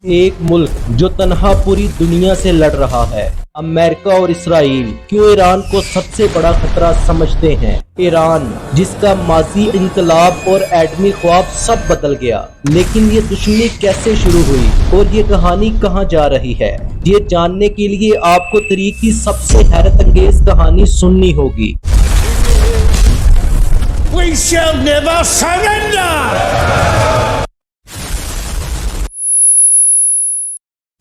ایک ملک جو تنہا پوری دنیا سے لڑ رہا ہے، امریکہ اور اسرائیل کیوں ایران کو سب سے بڑا خطرہ سمجھتے ہیں؟ ایران جس کا ماضی انقلاب اور ایٹمی خواب سب بدل گیا، لیکن یہ دشمنی کیسے شروع ہوئی اور یہ کہانی کہاں جا رہی ہے، یہ جاننے کے لیے آپ کو تاریخ کی سب سے حیرت انگیز کہانی سننی ہوگی۔ We shall never surrender!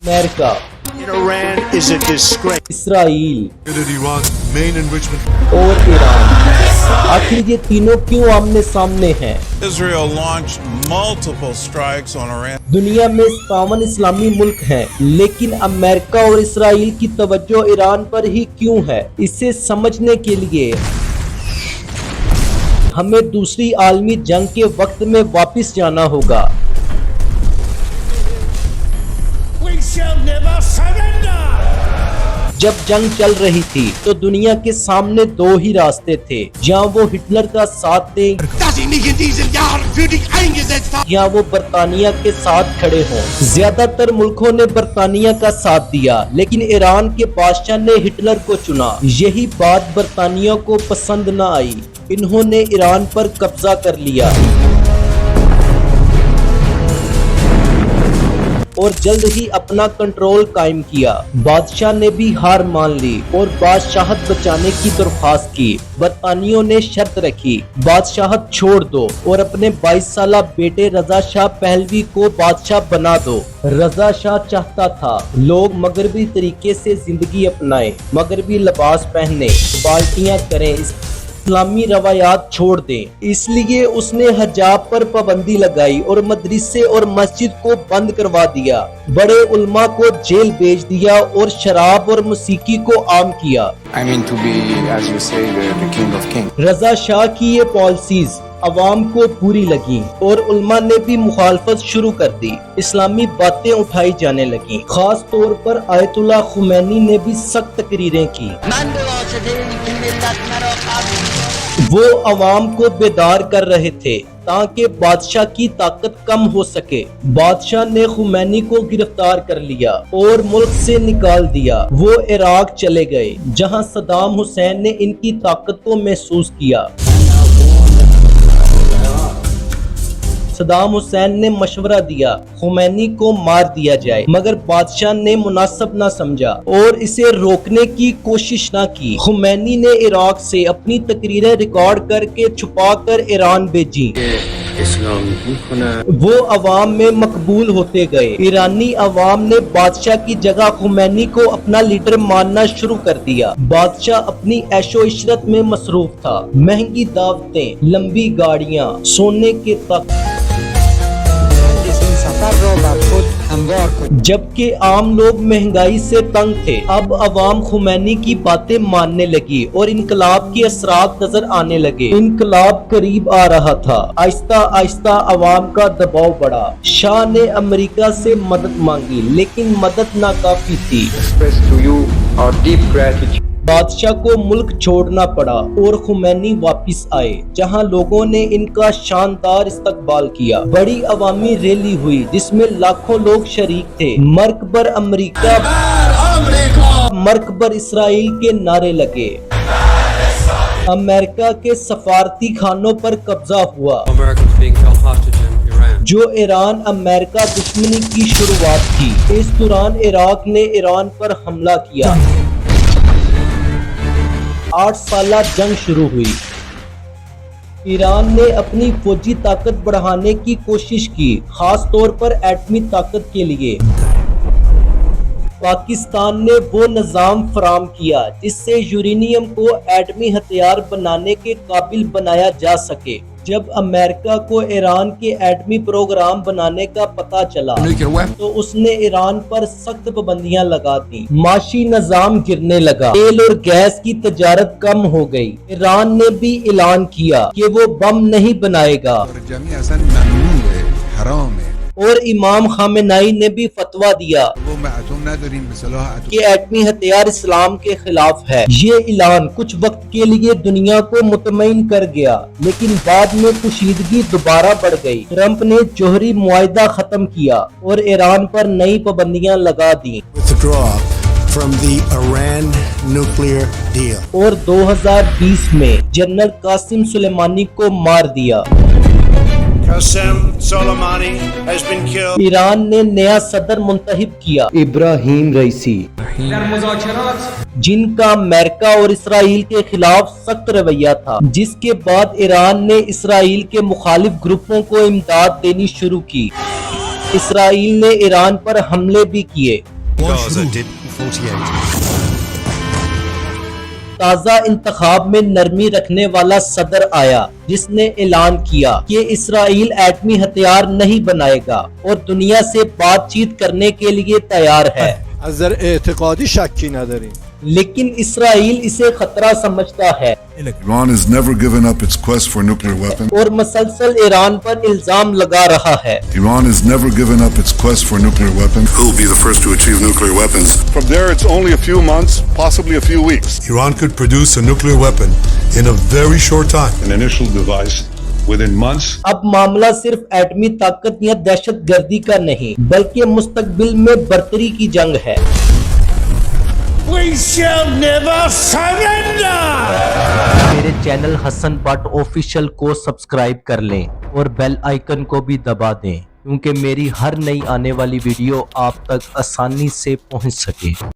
America, Iran is a disgrace. Israel Iran's main enrichment. اور ایران، آخر یہ تینوں کیوں آمنے سامنے ہیں؟ Israel launched multiple strikes on Iran. دنیا میں 57 اسلامی ملک ہیں، لیکن امریکہ اور اسرائیل کی توجہ ایران پر ہی کیوں ہے؟ اسے سمجھنے کے لیے ہمیں دوسری عالمی جنگ کے وقت میں واپس جانا ہوگا۔ We shall never surrender! جب جنگ چل رہی تھی تو دنیا کے سامنے دو ہی راستے تھے، یا وہ ہٹلر کا ساتھ دیں Dass ich nicht in diesen Jahren für dich eingesetzt habe. یا وہ برطانیہ کے ساتھ کھڑے ہوں۔ زیادہ تر ملکوں نے برطانیہ کا ساتھ دیا، لیکن ایران کے بادشاہ نے ہٹلر کو چنا۔ یہی بات برطانیہ کو پسند نہ آئی، انہوں نے ایران پر قبضہ کر لیا اور جلد ہی اپنا کنٹرول قائم کیا۔ بادشاہ نے بھی ہار مان لی اور بادشاہت بچانے کی درخواست کی۔ برطانیوں نے شرط رکھی، بادشاہت چھوڑ دو اور اپنے 22 سالہ بیٹے رضا شاہ پہلوی کو بادشاہ بنا دو۔ رضا شاہ چاہتا تھا لوگ مغربی طریقے سے زندگی اپنائیں، مغربی لباس پہنیں، بالٹیاں کریں، اسلامی روایات چھوڑ دیں۔ اس لیے اس نے حجاب پر پابندی لگائی اور مدرسے اور مسجد کو بند کروا دیا، بڑے علماء کو جیل بھیج دیا اور شراب اور موسیقی کو عام کیا۔ I mean to be, as you say, the king of kings. رضا شاہ کی یہ پالیسیز عوام کو بری لگیں اور علماء نے بھی مخالفت شروع کر دی، اسلامی باتیں اٹھائی جانے لگیں۔ خاص طور پر آیت اللہ خمینی نے بھی سخت تقریریں کی۔ وہ عوام کو بیدار کر رہے تھے تاکہ بادشاہ کی طاقت کم ہو سکے۔ بادشاہ نے خمینی کو گرفتار کر لیا اور ملک سے نکال دیا۔ وہ عراق چلے گئے جہاں صدام حسین نے ان کی طاقت کو محسوس کیا۔ صدام حسین نے مشورہ دیا خمینی کو مار دیا جائے، مگر بادشاہ نے مناسب نہ سمجھا اور اسے روکنے کی کوشش نہ کی۔ خمینی نے عراق سے اپنی تقریریں ریکارڈ کر کے چھپا کر ایران بھیجی۔ وہ عوام میں مقبول ہوتے گئے۔ ایرانی عوام نے بادشاہ کی جگہ خمینی کو اپنا لیڈر ماننا شروع کر دیا۔ بادشاہ اپنی عیش و عشرت میں مصروف تھا، مہنگی دعوتیں، لمبی گاڑیاں، سونے کے تخت، جبکہ عام لوگ مہنگائی سے تنگ تھے۔ اب عوام خمینی کی باتیں ماننے لگی اور انقلاب کے اثرات نظر آنے لگے۔ انقلاب قریب آ رہا تھا، آہستہ آہستہ عوام کا دباؤ بڑھا۔ شاہ نے امریکہ سے مدد مانگی، لیکن مدد ناکافی تھی۔ Express to you our deep gratitude. بادشاہ کو ملک چھوڑنا پڑا اور خمینی واپس آئے، جہاں لوگوں نے ان کا شاندار استقبال کیا۔ بڑی عوامی ریلی ہوئی جس میں لاکھوں لوگ شریک تھے۔ مرگ بر امریکہ، مرگ بر اسرائیل کے نعرے لگے۔ امریکہ کے سفارتی خانوں پر قبضہ ہوا، جو ایران امریکہ دشمنی کی شروعات تھی۔ اس دوران عراق نے ایران پر حملہ کیا۔ 8 سالہ جنگ شروع ہوئی۔ ایران نے اپنی فوجی طاقت بڑھانے کی کوشش کی، خاص طور پر ایٹمی طاقت کے لیے۔ پاکستان نے وہ نظام فراہم کیا جس سے یورینیم کو ایٹمی ہتھیار بنانے کے قابل بنایا جا سکے۔ جب امریکہ کو ایران کے ایٹمی پروگرام بنانے کا پتہ چلا تو اس نے ایران پر سخت پابندیاں لگا دیں۔ معاشی نظام گرنے لگا، تیل اور گیس کی تجارت کم ہو گئی۔ ایران نے بھی اعلان کیا کہ وہ بم نہیں بنائے گا اور امام خامنائی نے بھی فتویٰ دیا کہ ایٹمی ہتھیار اسلام کے خلاف ہے۔ یہ اعلان کچھ وقت کے لیے دنیا کو مطمئن کر گیا، لیکن بعد میں کشیدگی دوبارہ بڑھ گئی۔ ٹرمپ نے جوہری معاہدہ ختم کیا اور ایران پر نئی پابندیاں لگا دیں from the Iran nuclear deal. اور 2020 میں جنرل قاسم سلیمانی کو مار دیا۔ Qasem Soleimani has been killed. Iran نے نیا صدر منتخب کیا، ابراہیم رئیسی، جن کا امریکہ اور اسرائیل کے خلاف سخت رویہ تھا، جس کے بعد ایران نے اسرائیل کے مخالف گروپوں کو امداد دینی شروع کی۔ اسرائیل نے ایران پر حملے بھی کیے۔ تازہ انتخاب میں نرمی رکھنے والا صدر آیا، جس نے اعلان کیا کہ اسرائیل ایٹمی ہتھیار نہیں بنائے گا اور دنیا سے بات چیت کرنے کے لیے تیار ہے۔ از نظر اعتقادی شکی نداریم، لیکن اسرائیل اسے خطرہ سمجھتا ہے Iran has never given up its quest for nuclear weapons. اور مسلسل ایران پر الزام لگا رہا ہے۔ Iran has never given up its quest for nuclear weapons. Who will be the first to achieve nuclear weapons? From there, it's only a few months, possibly a few weeks. Iran could produce a nuclear weapon in a very short time. An initial device within months. اب معاملہ صرف ایٹمی طاقت یا دہشت گردی کا نہیں، بلکہ مستقبل میں برتری کی جنگ ہے۔ We shall never surrender! میرے چینل حسن بٹ آفیشل کو سبسکرائب کر لیں اور بیل آئیکن کو بھی دبا دیں، کیونکہ میری ہر نئی آنے والی ویڈیو آپ تک آسانی سے پہنچ سکے۔